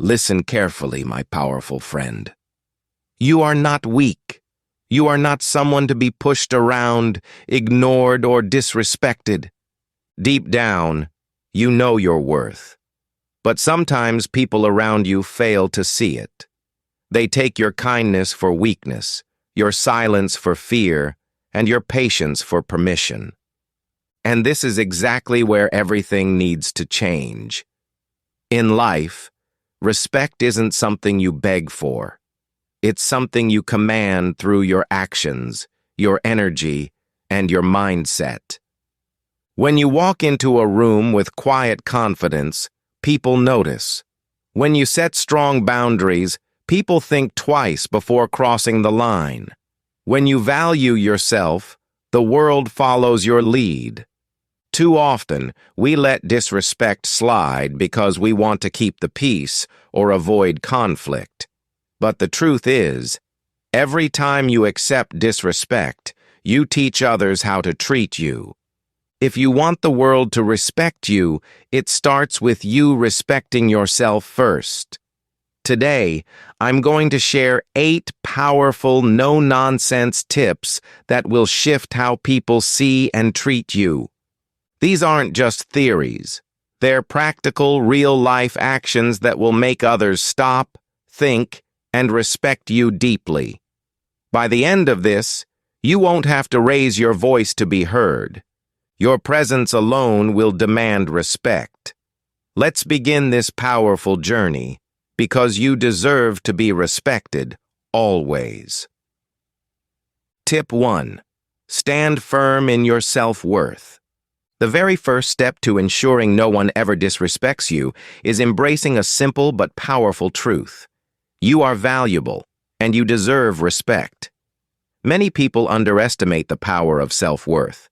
Listen carefully, my powerful friend. You are not weak. You are not someone to be pushed around, ignored, or disrespected. Deep down, you know your worth. But sometimes people around you fail to see it. They take your kindness for weakness, your silence for fear, and your patience for permission. And this is exactly where everything needs to change. In life, respect isn't something you beg for. It's something you command through your actions, your energy, and your mindset. When you walk into a room with quiet confidence, people notice. When you set strong boundaries, people think twice before crossing the line. When you value yourself, the world follows your lead. Too often, we let disrespect slide because we want to keep the peace or avoid conflict. But the truth is, every time you accept disrespect, you teach others how to treat you. If you want the world to respect you, it starts with you respecting yourself first. Today, I'm going to share 8 powerful, no-nonsense tips that will shift how people see and treat you. These aren't just theories. They're practical, real-life actions that will make others stop, think, and respect you deeply. By the end of this, you won't have to raise your voice to be heard. Your presence alone will demand respect. Let's begin this powerful journey, because you deserve to be respected, always. Tip 1. Stand firm in your self-worth. The very first step to ensuring no one ever disrespects you is embracing a simple but powerful truth. You are valuable, and you deserve respect. Many people underestimate the power of self-worth.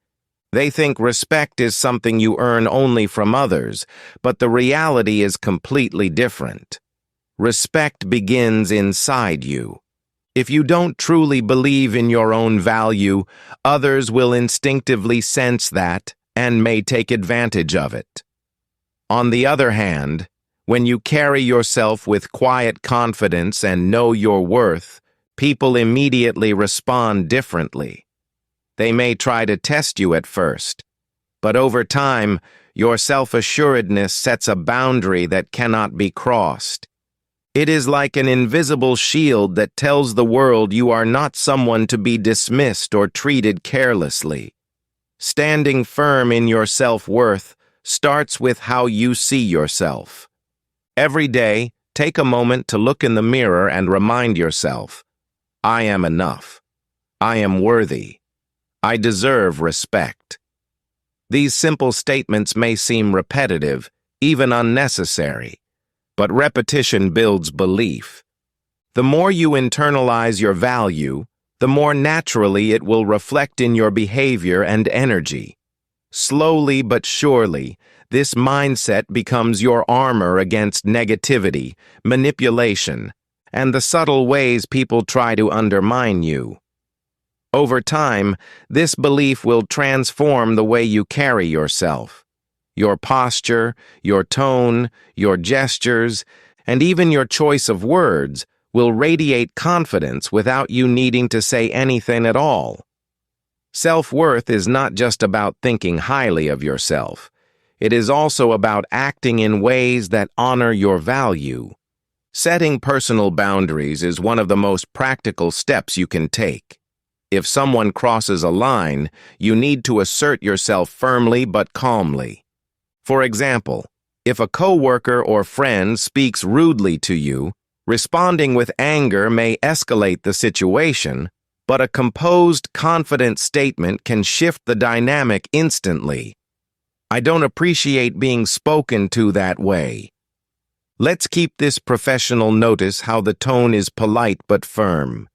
They think respect is something you earn only from others, but the reality is completely different. Respect begins inside you. If you don't truly believe in your own value, others will instinctively sense that and may take advantage of it. On the other hand, when you carry yourself with quiet confidence and know your worth, people immediately respond differently. They may try to test you at first, but over time, your self-assuredness sets a boundary that cannot be crossed. It is like an invisible shield that tells the world you are not someone to be dismissed or treated carelessly. Standing firm in your self-worth starts with how you see yourself. Every day, take a moment to look in the mirror and remind yourself, I am enough. I am worthy. I deserve respect. These simple statements may seem repetitive, even unnecessary, but repetition builds belief. The more you internalize your value, the more naturally it will reflect in your behavior and energy. Slowly but surely, this mindset becomes your armor against negativity, manipulation, and the subtle ways people try to undermine you. Over time, this belief will transform the way you carry yourself. Your posture, your tone, your gestures, and even your choice of words will radiate confidence without you needing to say anything at all. Self-worth is not just about thinking highly of yourself. It is also about acting in ways that honor your value. Setting personal boundaries is one of the most practical steps you can take. If someone crosses a line, you need to assert yourself firmly but calmly. For example, if a coworker or friend speaks rudely to you, responding with anger may escalate the situation, but a composed, confident statement can shift the dynamic instantly. I don't appreciate being spoken to that way. Let's keep this professional. Notice how the tone is polite but firm.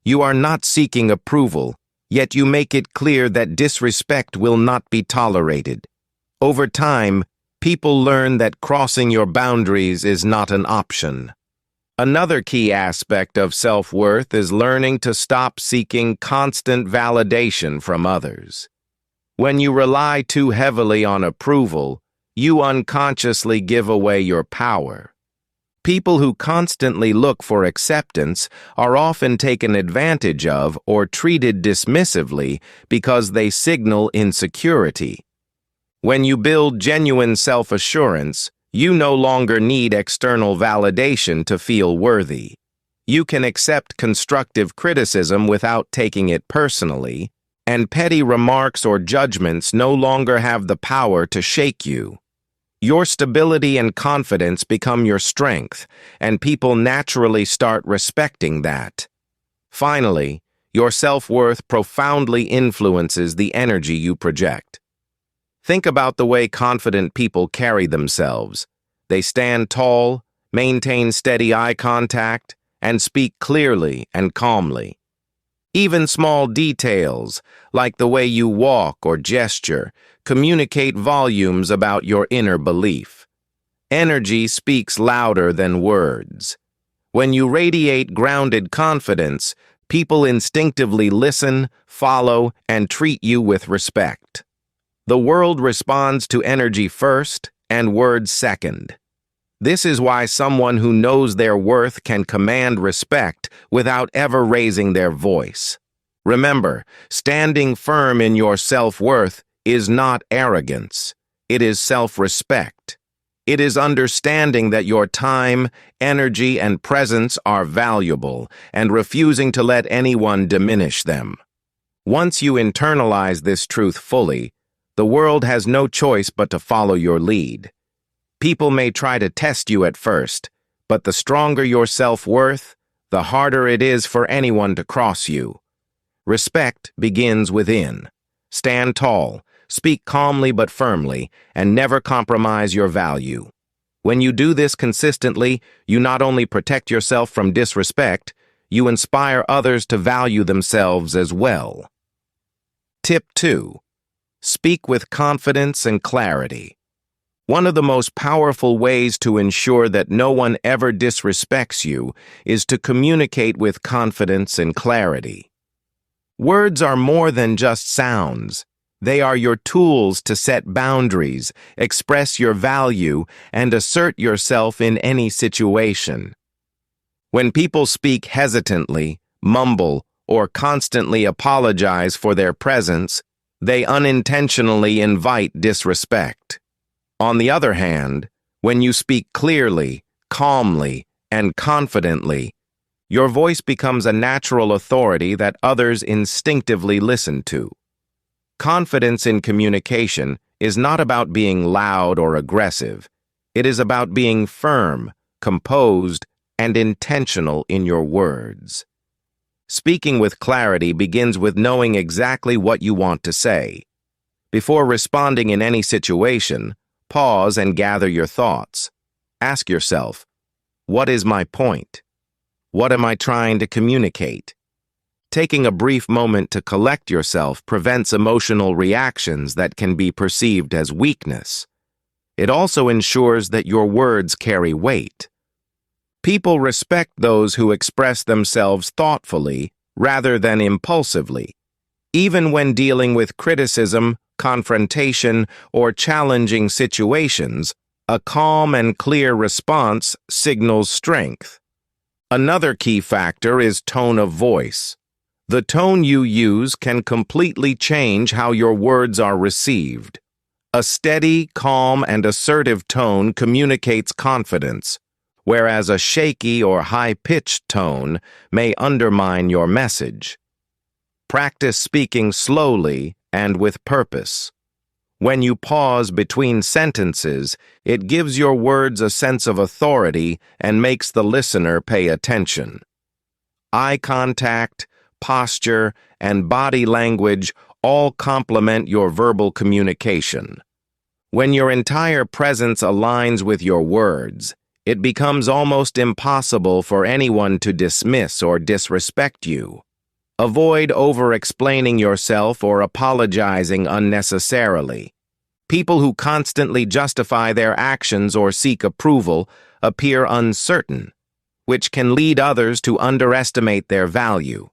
You are not seeking approval, yet you make it clear that disrespect will not be tolerated. Over time, people learn that crossing your boundaries is not an option. Another key aspect of self-worth is learning to stop seeking constant validation from others. When you rely too heavily on approval, you unconsciously give away your power. People who constantly look for acceptance are often taken advantage of or treated dismissively because they signal insecurity. When you build genuine self-assurance, you no longer need external validation to feel worthy. You can accept constructive criticism without taking it personally, and petty remarks or judgments no longer have the power to shake you. Your stability and confidence become your strength, and people naturally start respecting that. Finally, your self-worth profoundly influences the energy you project. Think about the way confident people carry themselves. They stand tall, maintain steady eye contact, and speak clearly and calmly. Even small details, like the way you walk or gesture, communicate volumes about your inner belief. Energy speaks louder than words. When you radiate grounded confidence, people instinctively listen, follow, and treat you with respect. The world responds to energy first and words second. This is why someone who knows their worth can command respect without ever raising their voice. Remember, standing firm in your self-worth is not arrogance. It is self-respect. It is understanding that your time, energy, and presence are valuable and refusing to let anyone diminish them. Once you internalize this truth fully, the world has no choice but to follow your lead. People may try to test you at first, but the stronger your self-worth, the harder it is for anyone to cross you. Respect begins within. Stand tall, speak calmly but firmly, and never compromise your value. When you do this consistently, you not only protect yourself from disrespect, you inspire others to value themselves as well. Tip 2. Speak with confidence and clarity. One of the most powerful ways to ensure that no one ever disrespects you is to communicate with confidence and clarity. Words are more than just sounds. They are your tools to set boundaries, express your value, and assert yourself in any situation. When people speak hesitantly, mumble, or constantly apologize for their presence, they unintentionally invite disrespect. On the other hand, when you speak clearly, calmly, and confidently, your voice becomes a natural authority that others instinctively listen to. Confidence in communication is not about being loud or aggressive. It is about being firm, composed, and intentional in your words. Speaking with clarity begins with knowing exactly what you want to say. Before responding in any situation, pause and gather your thoughts. Ask yourself, what is my point? What am I trying to communicate? Taking a brief moment to collect yourself prevents emotional reactions that can be perceived as weakness. It also ensures that your words carry weight. People respect those who express themselves thoughtfully rather than impulsively. Even when dealing with criticism, confrontation, or challenging situations, a calm and clear response signals strength. Another key factor is tone of voice. The tone you use can completely change how your words are received. A steady, calm, and assertive tone communicates confidence, whereas a shaky or high-pitched tone may undermine your message. Practice speaking slowly and with purpose. When you pause between sentences, it gives your words a sense of authority and makes the listener pay attention. Eye contact, posture, and body language all complement your verbal communication. When your entire presence aligns with your words, it becomes almost impossible for anyone to dismiss or disrespect you. Avoid over-explaining yourself or apologizing unnecessarily. People who constantly justify their actions or seek approval appear uncertain, which can lead others to underestimate their value.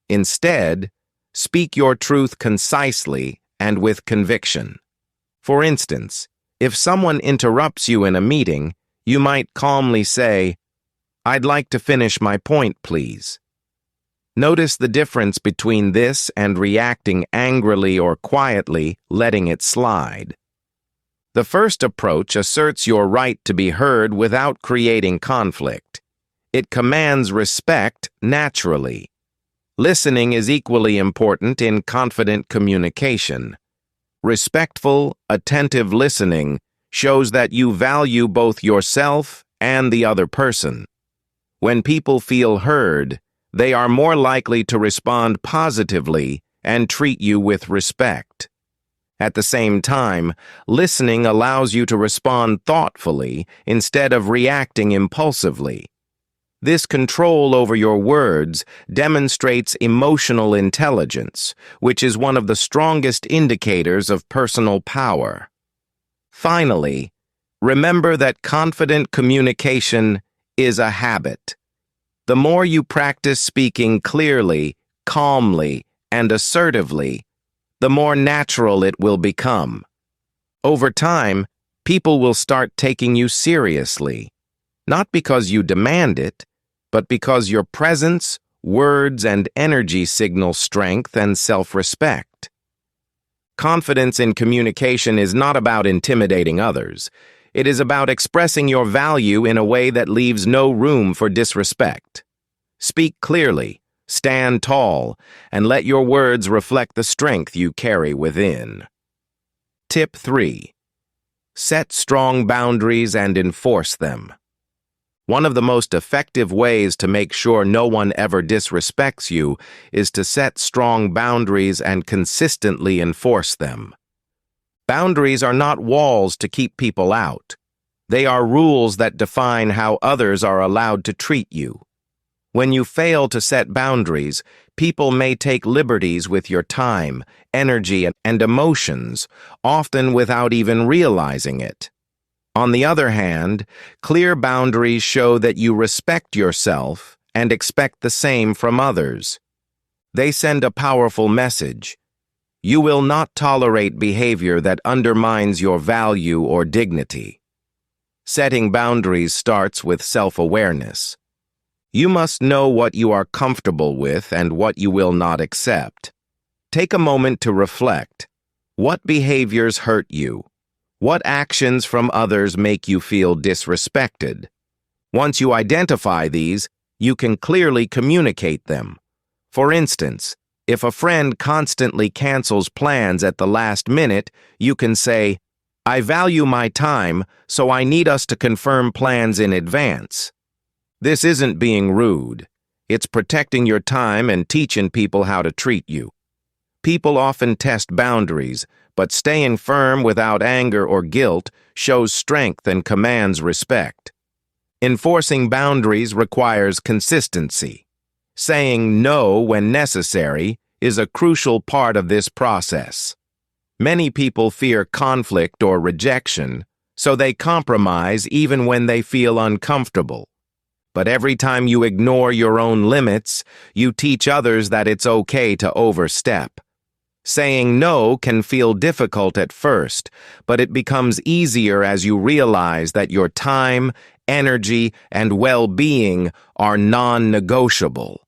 Instead, speak your truth concisely and with conviction. For instance, if someone interrupts you in a meeting, You might calmly say, "I'd like to finish my point, please." Notice the difference between this and reacting angrily or quietly, letting it slide. The first approach asserts your right to be heard without creating conflict. It commands respect naturally. Listening is equally important in confident communication. Respectful, attentive listening shows that you value both yourself and the other person. When people feel heard, they are more likely to respond positively and treat you with respect. At the same time, listening allows you to respond thoughtfully instead of reacting impulsively. This control over your words demonstrates emotional intelligence, which is one of the strongest indicators of personal power. Finally, remember that confident communication is a habit. The more you practice speaking clearly, calmly, and assertively, the more natural it will become. Over time, people will start taking you seriously, not because you demand it, but because your presence, words, and energy signal strength and self-respect. Confidence in communication is not about intimidating others. It is about expressing your value in a way that leaves no room for disrespect. Speak clearly, stand tall, and let your words reflect the strength you carry within. Tip 3. Set strong boundaries and enforce them. One of the most effective ways to make sure no one ever disrespects you is to set strong boundaries and consistently enforce them. Boundaries are not walls to keep people out. They are rules that define how others are allowed to treat you. When you fail to set boundaries, people may take liberties with your time, energy, and emotions, often without even realizing it. On the other hand, clear boundaries show that you respect yourself and expect the same from others. They send a powerful message. You will not tolerate behavior that undermines your value or dignity. Setting boundaries starts with self-awareness. You must know what you are comfortable with and what you will not accept. Take a moment to reflect. What behaviors hurt you? What actions from others make you feel disrespected? Once you identify these, you can clearly communicate them. For instance, if a friend constantly cancels plans at the last minute, you can say, "I value my time, so I need us to confirm plans in advance." This isn't being rude. It's protecting your time and teaching people how to treat you. People often test boundaries, but staying firm without anger or guilt shows strength and commands respect. Enforcing boundaries requires consistency. Saying no when necessary is a crucial part of this process. Many people fear conflict or rejection, so they compromise even when they feel uncomfortable. But every time you ignore your own limits, you teach others that it's okay to overstep. Saying no can feel difficult at first, but it becomes easier as you realize that your time, energy, and well-being are non-negotiable.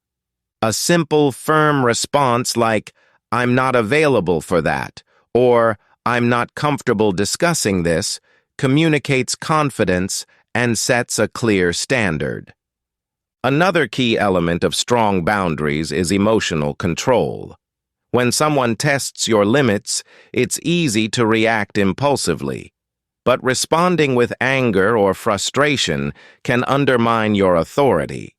A simple, firm response like, "I'm not available for that," or "I'm not comfortable discussing this," communicates confidence and sets a clear standard. Another key element of strong boundaries is emotional control. When someone tests your limits, it's easy to react impulsively. But responding with anger or frustration can undermine your authority.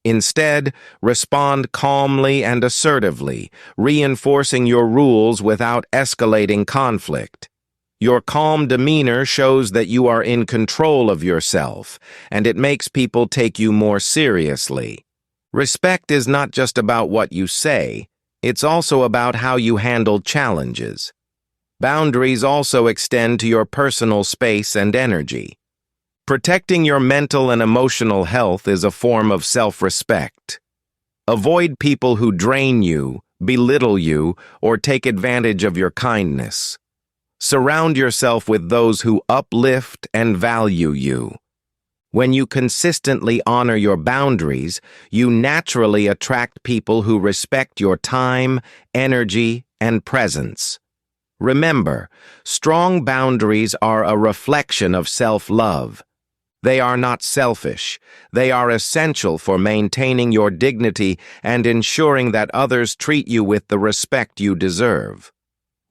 Instead, respond calmly and assertively, reinforcing your rules without escalating conflict. Your calm demeanor shows that you are in control of yourself, and it makes people take you more seriously. Respect is not just about what you say, it's also about how you handle challenges. Boundaries also extend to your personal space and energy. Protecting your mental and emotional health is a form of self-respect. Avoid people who drain you, belittle you, or take advantage of your kindness. Surround yourself with those who uplift and value you. When you consistently honor your boundaries, you naturally attract people who respect your time, energy, and presence. Remember, strong boundaries are a reflection of self-love. They are not selfish. They are essential for maintaining your dignity and ensuring that others treat you with the respect you deserve.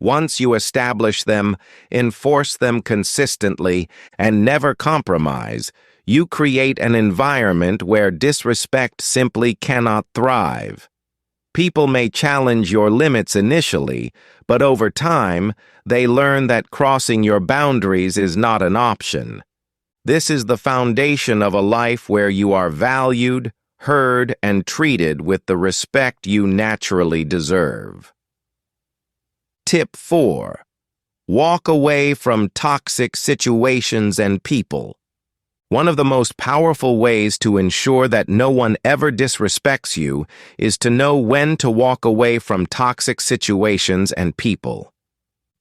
Once you establish them, enforce them consistently, and never compromise, you create an environment where disrespect simply cannot thrive. People may challenge your limits initially, but over time, they learn that crossing your boundaries is not an option. This is the foundation of a life where you are valued, heard, and treated with the respect you naturally deserve. Tip 4. Walk away from toxic situations and people. One of the most powerful ways to ensure that no one ever disrespects you is to know when to walk away from toxic situations and people.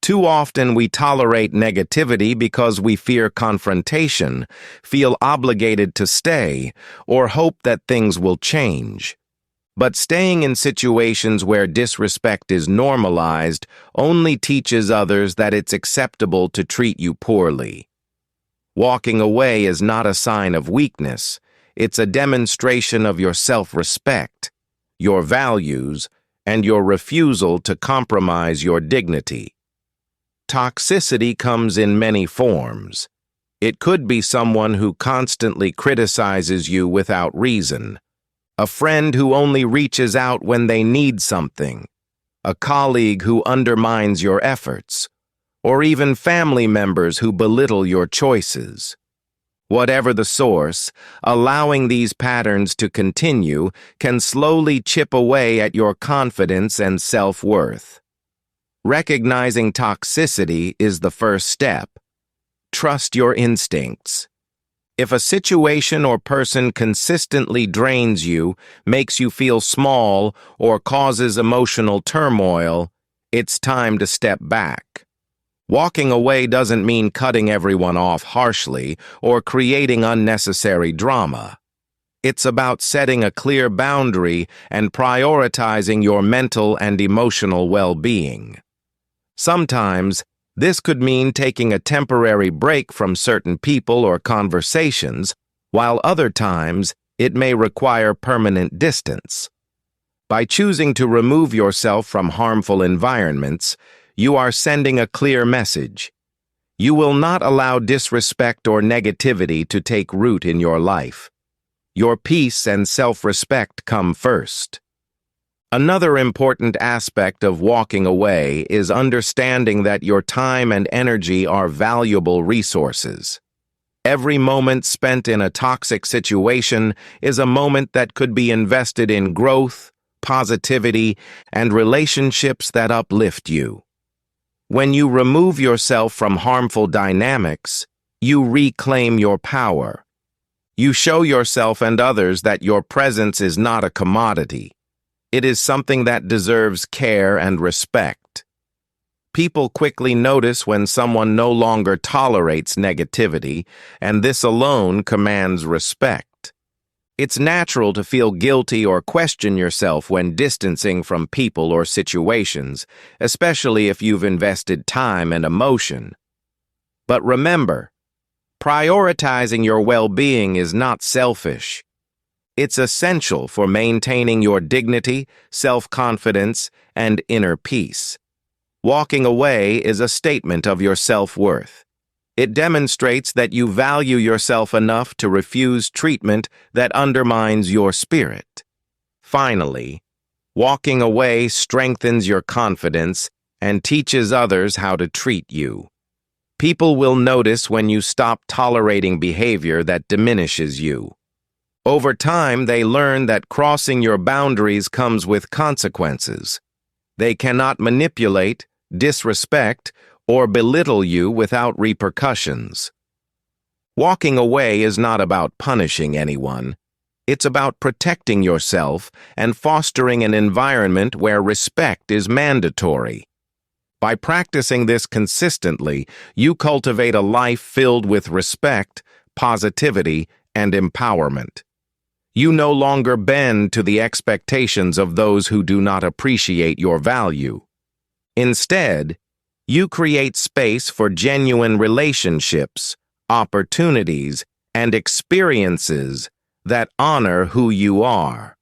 Too often we tolerate negativity because we fear confrontation, feel obligated to stay, or hope that things will change. But staying in situations where disrespect is normalized only teaches others that it's acceptable to treat you poorly. Walking away is not a sign of weakness. It's a demonstration of your self-respect, your values, and your refusal to compromise your dignity. Toxicity comes in many forms. It could be someone who constantly criticizes you without reason, a friend who only reaches out when they need something, a colleague who undermines your efforts, or even family members who belittle your choices. Whatever the source, allowing these patterns to continue can slowly chip away at your confidence and self-worth. Recognizing toxicity is the first step. Trust your instincts. If a situation or person consistently drains you, makes you feel small, or causes emotional turmoil, it's time to step back. Walking away doesn't mean cutting everyone off harshly or creating unnecessary drama. It's about setting a clear boundary and prioritizing your mental and emotional well-being. Sometimes, this could mean taking a temporary break from certain people or conversations, while other times it may require permanent distance. By choosing to remove yourself from harmful environments, you are sending a clear message. You will not allow disrespect or negativity to take root in your life. Your peace and self-respect come first. Another important aspect of walking away is understanding that your time and energy are valuable resources. Every moment spent in a toxic situation is a moment that could be invested in growth, positivity, and relationships that uplift you. When you remove yourself from harmful dynamics, you reclaim your power. You show yourself and others that your presence is not a commodity. It is something that deserves care and respect. People quickly notice when someone no longer tolerates negativity, and this alone commands respect. It's natural to feel guilty or question yourself when distancing from people or situations, especially if you've invested time and emotion. But remember, prioritizing your well-being is not selfish. It's essential for maintaining your dignity, self-confidence, and inner peace. Walking away is a statement of your self-worth. It demonstrates that you value yourself enough to refuse treatment that undermines your spirit. Finally, walking away strengthens your confidence and teaches others how to treat you. People will notice when you stop tolerating behavior that diminishes you. Over time, they learn that crossing your boundaries comes with consequences. They cannot manipulate, disrespect, or belittle you without repercussions. Walking away is not about punishing anyone. It's about protecting yourself and fostering an environment where respect is mandatory. By practicing this consistently, you cultivate a life filled with respect, positivity, and empowerment. You no longer bend to the expectations of those who do not appreciate your value. Instead, you create space for genuine relationships, opportunities, and experiences that honor who you are.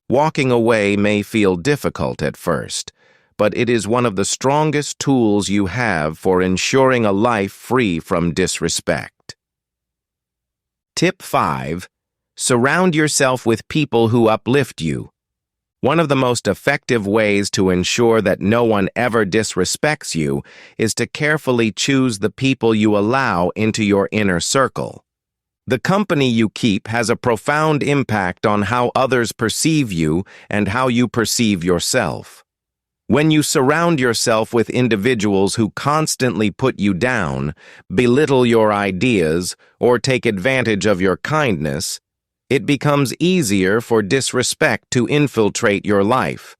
Walking away may feel difficult at first, but it is one of the strongest tools you have for ensuring a life free from disrespect. Tip 5. Surround yourself with people who uplift you. One of the most effective ways to ensure that no one ever disrespects you is to carefully choose the people you allow into your inner circle. The company you keep has a profound impact on how others perceive you and how you perceive yourself. When you surround yourself with individuals who constantly put you down, belittle your ideas, or take advantage of your kindness, it becomes easier for disrespect to infiltrate your life.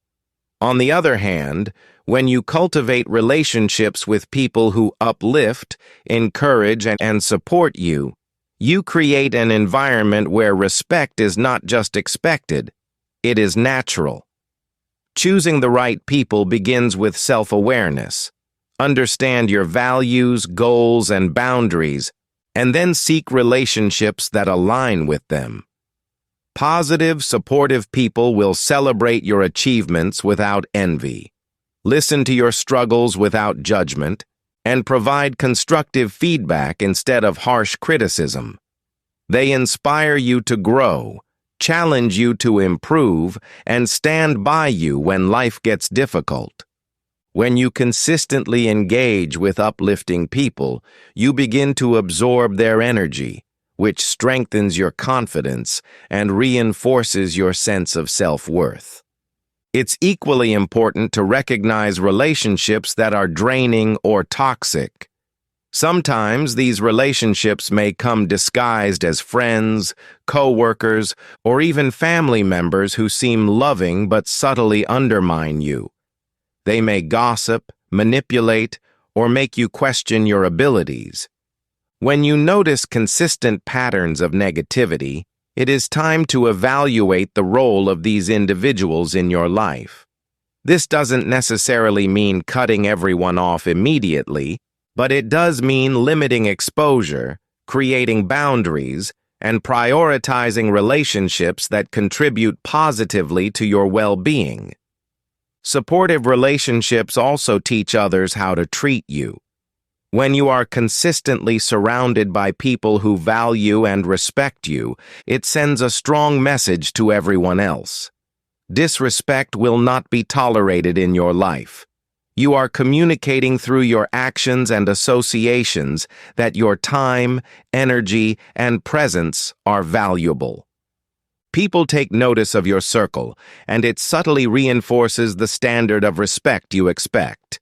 On the other hand, when you cultivate relationships with people who uplift, encourage, and support you, you create an environment where respect is not just expected, it is natural. Choosing the right people begins with self-awareness. Understand your values, goals, and boundaries, and then seek relationships that align with them. Positive, supportive people will celebrate your achievements without envy, listen to your struggles without judgment, and provide constructive feedback instead of harsh criticism. They inspire you to grow, challenge you to improve, and stand by you when life gets difficult. When you consistently engage with uplifting people, you begin to absorb their energy, which strengthens your confidence and reinforces your sense of self-worth. It's equally important to recognize relationships that are draining or toxic. Sometimes these relationships may come disguised as friends, co-workers, or even family members who seem loving but subtly undermine you. They may gossip, manipulate, or make you question your abilities. When you notice consistent patterns of negativity, it is time to evaluate the role of these individuals in your life. This doesn't necessarily mean cutting everyone off immediately, but it does mean limiting exposure, creating boundaries, and prioritizing relationships that contribute positively to your well-being. Supportive relationships also teach others how to treat you. When you are consistently surrounded by people who value and respect you, it sends a strong message to everyone else. Disrespect will not be tolerated in your life. You are communicating through your actions and associations that your time, energy, and presence are valuable. People take notice of your circle, and it subtly reinforces the standard of respect you expect.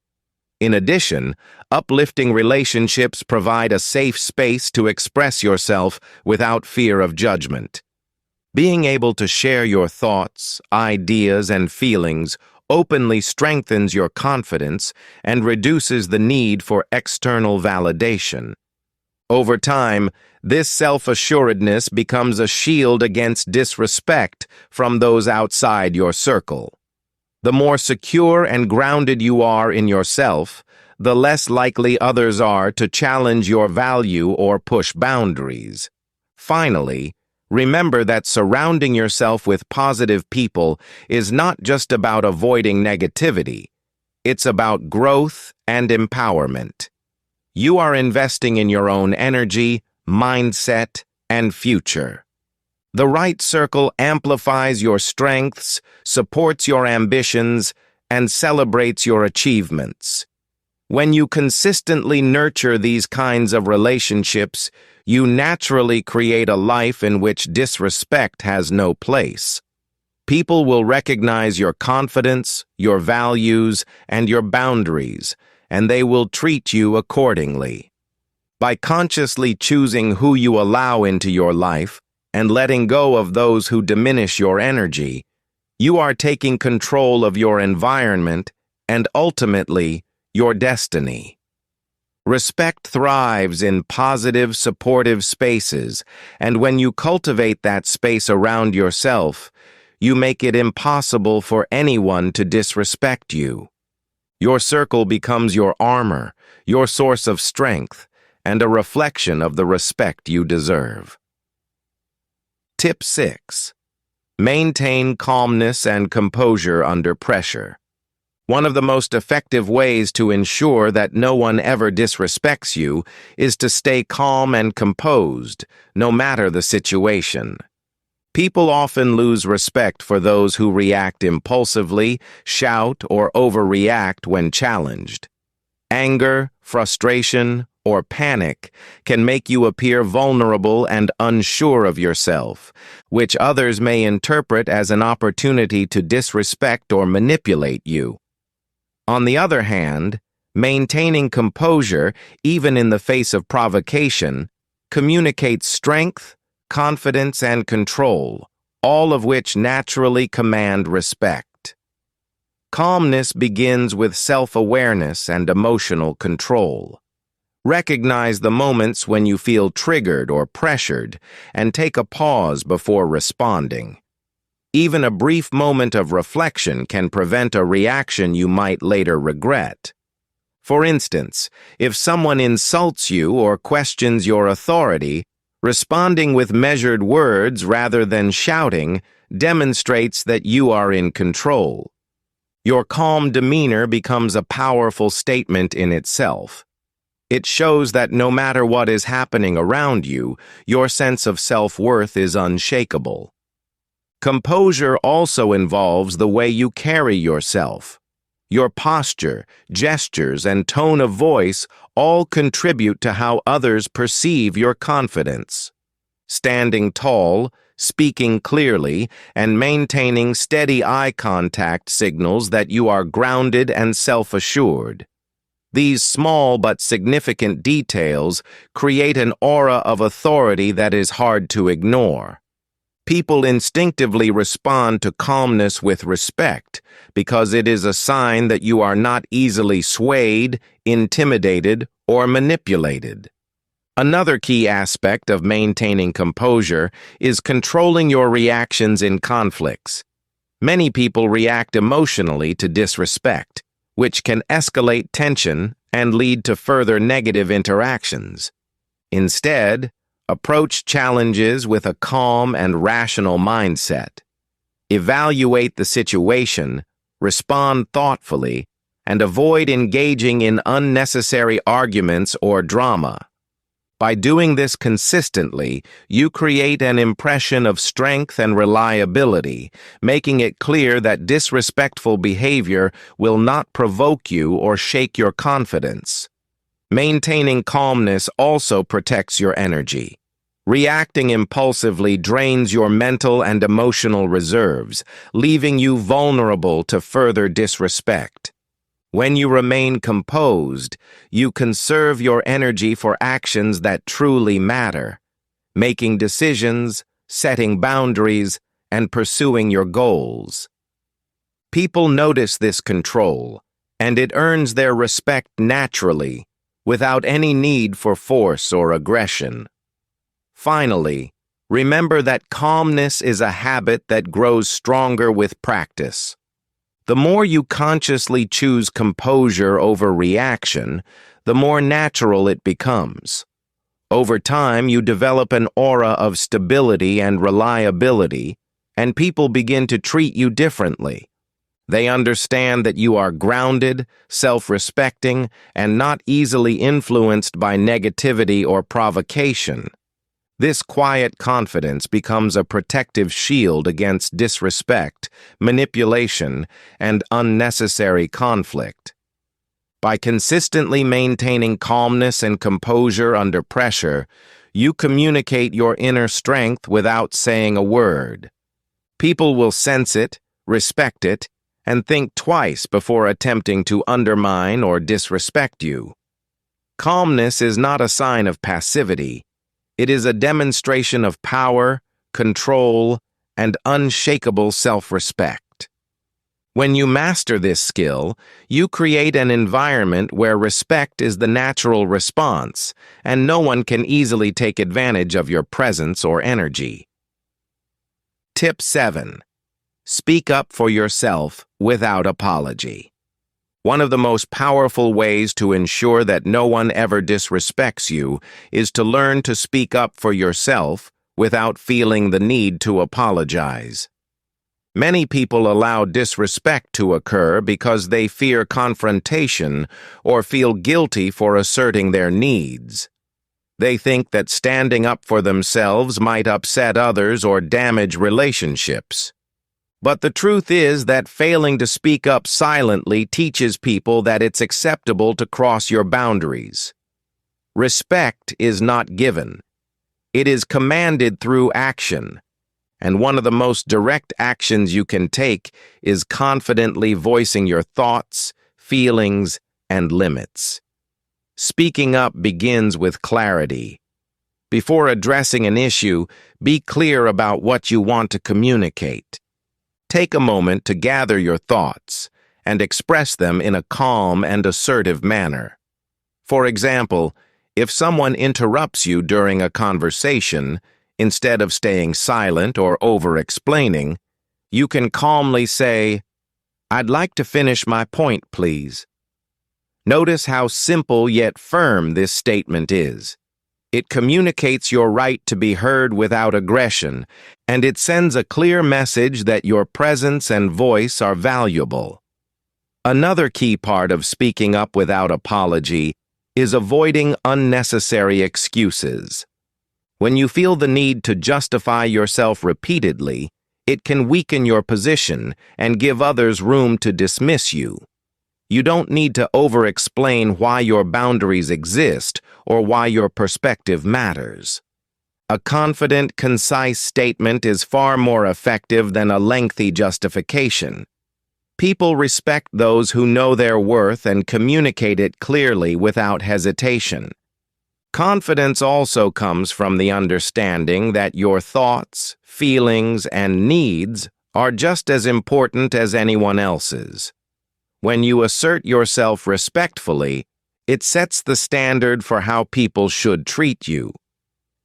In addition, uplifting relationships provide a safe space to express yourself without fear of judgment. Being able to share your thoughts, ideas, and feelings openly strengthens your confidence and reduces the need for external validation. Over time, this self-assuredness becomes a shield against disrespect from those outside your circle. The more secure and grounded you are in yourself, the less likely others are to challenge your value or push boundaries. Finally, remember that surrounding yourself with positive people is not just about avoiding negativity. It's about growth and empowerment. You are investing in your own energy, mindset, and future. The right circle amplifies your strengths, supports your ambitions, and celebrates your achievements. When you consistently nurture these kinds of relationships, you naturally create a life in which disrespect has no place. People will recognize your confidence, your values, and your boundaries, and they will treat you accordingly. By consciously choosing who you allow into your life and letting go of those who diminish your energy, you are taking control of your environment and ultimately your destiny. Respect thrives in positive, supportive spaces, and when you cultivate that space around yourself, you make it impossible for anyone to disrespect you. Your circle becomes your armor, your source of strength, and a reflection of the respect you deserve. Tip 6. Maintain calmness and composure under pressure. One of the most effective ways to ensure that no one ever disrespects you is to stay calm and composed, no matter the situation. People often lose respect for those who react impulsively, shout, or overreact when challenged. Anger, frustration, or panic can make you appear vulnerable and unsure of yourself, which others may interpret as an opportunity to disrespect or manipulate you. On the other hand, maintaining composure, even in the face of provocation, communicates strength, confidence, and control, all of which naturally command respect. Calmness begins with self-awareness and emotional control. Recognize the moments when you feel triggered or pressured, and take a pause before responding. Even a brief moment of reflection can prevent a reaction you might later regret. For instance, if someone insults you or questions your authority, responding with measured words rather than shouting demonstrates that you are in control. Your calm demeanor becomes a powerful statement in itself. It shows that no matter what is happening around you, your sense of self-worth is unshakable. Composure also involves the way you carry yourself. Your posture, gestures, and tone of voice all contribute to how others perceive your confidence. Standing tall, speaking clearly, and maintaining steady eye contact signals that you are grounded and self-assured. These small but significant details create an aura of authority that is hard to ignore. People instinctively respond to calmness with respect because it is a sign that you are not easily swayed, intimidated, or manipulated. Another key aspect of maintaining composure is controlling your reactions in conflicts. Many people react emotionally to disrespect, which can escalate tension and lead to further negative interactions. Instead, approach challenges with a calm and rational mindset. Evaluate the situation, respond thoughtfully, and avoid engaging in unnecessary arguments or drama. By doing this consistently, you create an impression of strength and reliability, making it clear that disrespectful behavior will not provoke you or shake your confidence. Maintaining calmness also protects your energy. Reacting impulsively drains your mental and emotional reserves, leaving you vulnerable to further disrespect. When you remain composed, you conserve your energy for actions that truly matter, making decisions, setting boundaries, and pursuing your goals. People notice this control, and it earns their respect naturally, without any need for force or aggression. Finally, remember that calmness is a habit that grows stronger with practice. The more you consciously choose composure over reaction, the more natural it becomes. Over time, you develop an aura of stability and reliability, and people begin to treat you differently. They understand that you are grounded, self-respecting, and not easily influenced by negativity or provocation. This quiet confidence becomes a protective shield against disrespect, manipulation, and unnecessary conflict. By consistently maintaining calmness and composure under pressure, you communicate your inner strength without saying a word. People will sense it, respect it, and think twice before attempting to undermine or disrespect you. Calmness is not a sign of passivity. It is a demonstration of power, control, and unshakable self-respect. When you master this skill, you create an environment where respect is the natural response, and no one can easily take advantage of your presence or energy. Tip 7. Speak up for yourself without apology. One of the most powerful ways to ensure that no one ever disrespects you is to learn to speak up for yourself without feeling the need to apologize. Many people allow disrespect to occur because they fear confrontation or feel guilty for asserting their needs. They think that standing up for themselves might upset others or damage relationships. But the truth is that failing to speak up silently teaches people that it's acceptable to cross your boundaries. Respect is not given. It is commanded through action. And one of the most direct actions you can take is confidently voicing your thoughts, feelings, and limits. Speaking up begins with clarity. Before addressing an issue, be clear about what you want to communicate. Take a moment to gather your thoughts and express them in a calm and assertive manner. For example, if someone interrupts you during a conversation, instead of staying silent or over-explaining, you can calmly say, "I'd like to finish my point, please." Notice how simple yet firm this statement is. It communicates your right to be heard without aggression, and it sends a clear message that your presence and voice are valuable. Another key part of speaking up without apology is avoiding unnecessary excuses. When you feel the need to justify yourself repeatedly, it can weaken your position and give others room to dismiss you. You don't need to over-explain why your boundaries exist or why your perspective matters. A confident, concise statement is far more effective than a lengthy justification. People respect those who know their worth and communicate it clearly without hesitation. Confidence also comes from the understanding that your thoughts, feelings, and needs are just as important as anyone else's. When you assert yourself respectfully, it sets the standard for how people should treat you.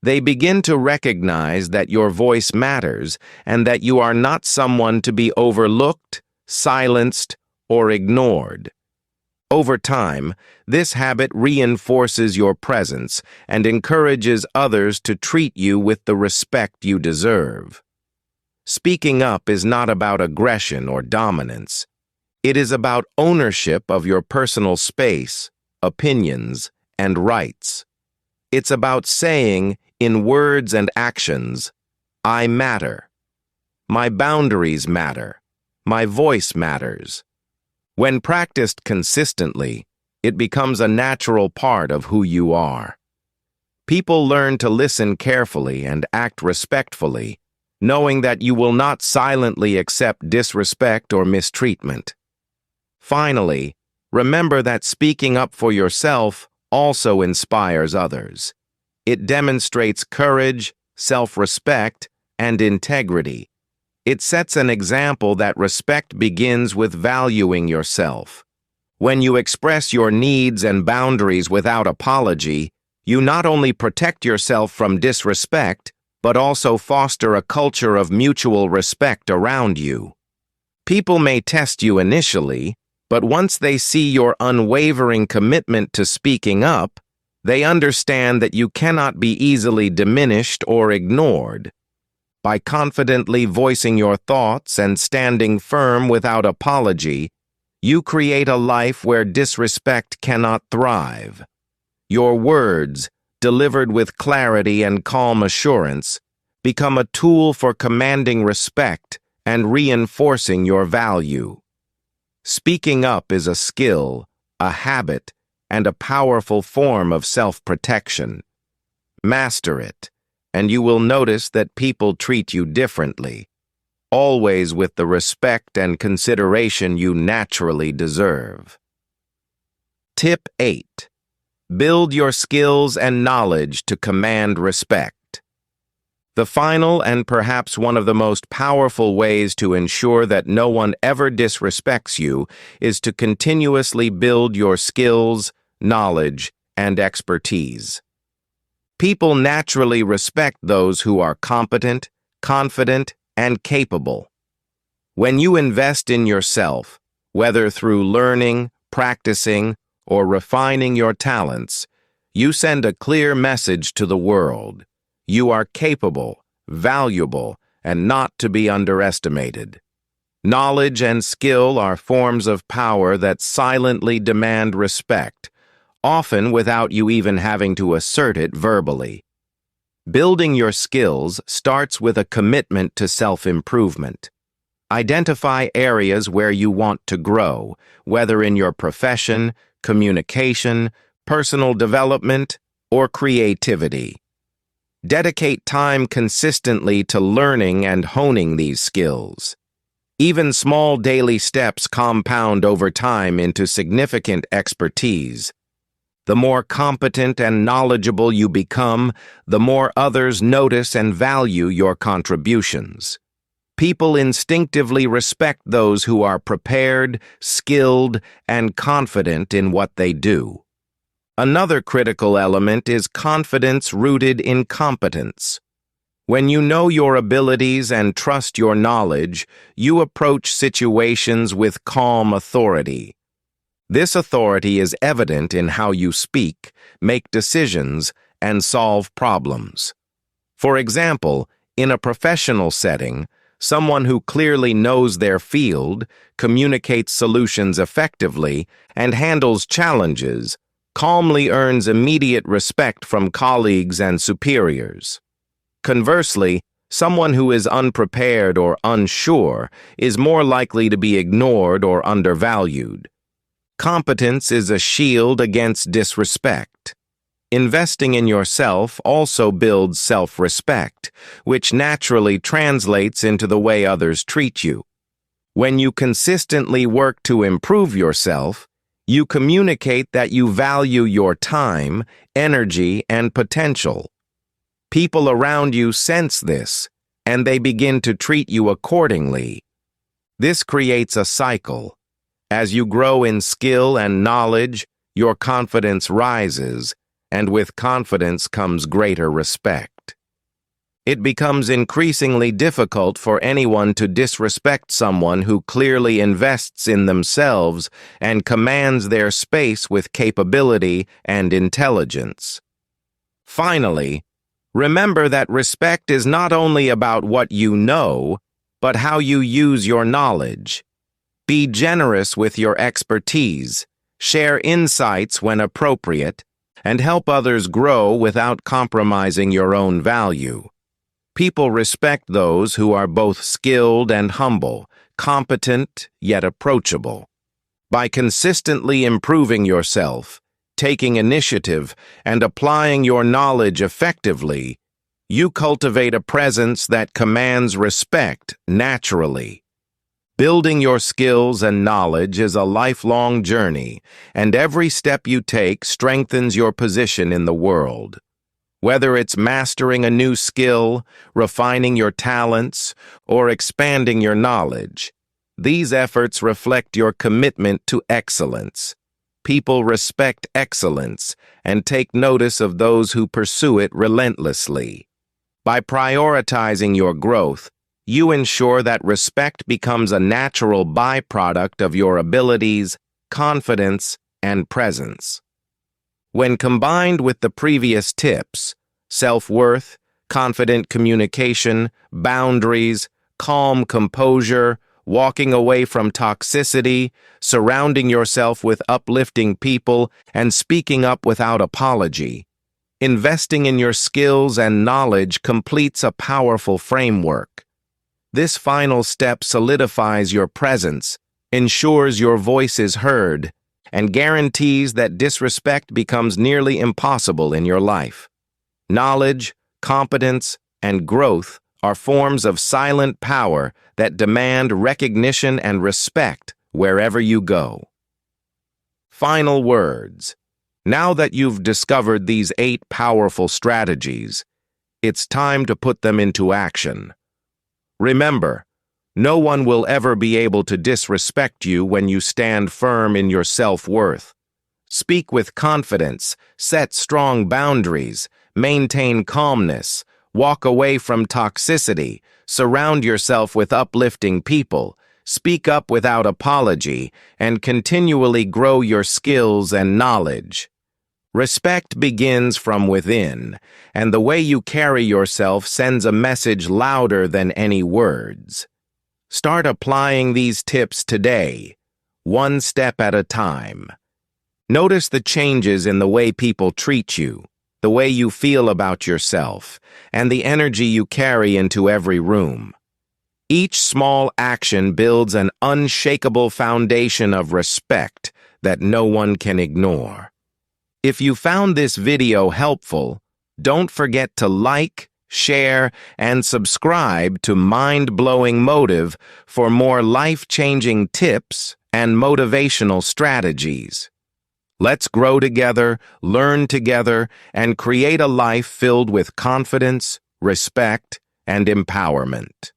They begin to recognize that your voice matters and that you are not someone to be overlooked, silenced, or ignored. Over time, this habit reinforces your presence and encourages others to treat you with the respect you deserve. Speaking up is not about aggression or dominance. It is about ownership of your personal space, opinions, and rights. It's about saying, in words and actions, "I matter. My boundaries matter. My voice matters." When practiced consistently, it becomes a natural part of who you are. People learn to listen carefully and act respectfully, knowing that you will not silently accept disrespect or mistreatment. Finally, remember that speaking up for yourself also inspires others. It demonstrates courage, self-respect, and integrity. It sets an example that respect begins with valuing yourself. When you express your needs and boundaries without apology, you not only protect yourself from disrespect, but also foster a culture of mutual respect around you. People may test you initially, but once they see your unwavering commitment to speaking up, they understand that you cannot be easily diminished or ignored. By confidently voicing your thoughts and standing firm without apology, you create a life where disrespect cannot thrive. Your words, delivered with clarity and calm assurance, become a tool for commanding respect and reinforcing your value. Speaking up is a skill, a habit, and a powerful form of self-protection. Master it, and you will notice that people treat you differently, always with the respect and consideration you naturally deserve. Tip 8. Build your skills and knowledge to command respect. The final and perhaps one of the most powerful ways to ensure that no one ever disrespects you is to continuously build your skills, knowledge, and expertise. People naturally respect those who are competent, confident, and capable. When you invest in yourself, whether through learning, practicing, or refining your talents, you send a clear message to the world. You are capable, valuable, and not to be underestimated. Knowledge and skill are forms of power that silently demand respect, often without you even having to assert it verbally. Building your skills starts with a commitment to self-improvement. Identify areas where you want to grow, whether in your profession, communication, personal development, or creativity. Dedicate time consistently to learning and honing these skills. Even small daily steps compound over time into significant expertise. The more competent and knowledgeable you become, the more others notice and value your contributions. People instinctively respect those who are prepared, skilled, and confident in what they do. Another critical element is confidence rooted in competence. When you know your abilities and trust your knowledge, you approach situations with calm authority. This authority is evident in how you speak, make decisions, and solve problems. For example, in a professional setting, someone who clearly knows their field, communicates solutions effectively, and handles challenges calmly earns immediate respect from colleagues and superiors. Conversely, someone who is unprepared or unsure is more likely to be ignored or undervalued. Competence is a shield against disrespect. Investing in yourself also builds self-respect, which naturally translates into the way others treat you. When you consistently work to improve yourself, you communicate that you value your time, energy, and potential. People around you sense this, and they begin to treat you accordingly. This creates a cycle. As you grow in skill and knowledge, your confidence rises, and with confidence comes greater respect. It becomes increasingly difficult for anyone to disrespect someone who clearly invests in themselves and commands their space with capability and intelligence. Finally, remember that respect is not only about what you know, but how you use your knowledge. Be generous with your expertise, share insights when appropriate, and help others grow without compromising your own value. People respect those who are both skilled and humble, competent yet approachable. By consistently improving yourself, taking initiative, and applying your knowledge effectively, you cultivate a presence that commands respect naturally. Building your skills and knowledge is a lifelong journey, and every step you take strengthens your position in the world. Whether it's mastering a new skill, refining your talents, or expanding your knowledge, these efforts reflect your commitment to excellence. People respect excellence and take notice of those who pursue it relentlessly. By prioritizing your growth, you ensure that respect becomes a natural byproduct of your abilities, confidence, and presence. When combined with the previous tips, self-worth, confident communication, boundaries, calm composure, walking away from toxicity, surrounding yourself with uplifting people, and speaking up without apology, investing in your skills and knowledge completes a powerful framework. This final step solidifies your presence, ensures your voice is heard, and guarantees that disrespect becomes nearly impossible in your life. Knowledge, competence, and growth are forms of silent power that demand recognition and respect wherever you go. Final words. Now that you've discovered these 8 powerful strategies, It's time to put them into action. Remember, no one will ever be able to disrespect you when you stand firm in your self-worth. Speak with confidence, set strong boundaries, maintain calmness, walk away from toxicity, surround yourself with uplifting people, speak up without apology, and continually grow your skills and knowledge. Respect begins from within, and the way you carry yourself sends a message louder than any words. Start applying these tips today, one step at a time. Notice the changes in the way people treat you, the way you feel about yourself, and the energy you carry into every room. Each small action builds an unshakable foundation of respect that no one can ignore. If you found this video helpful, don't forget to like, share, and subscribe to Mind-Blowing Motive for more life-changing tips and motivational strategies. Let's grow together, learn together, and create a life filled with confidence, respect, and empowerment.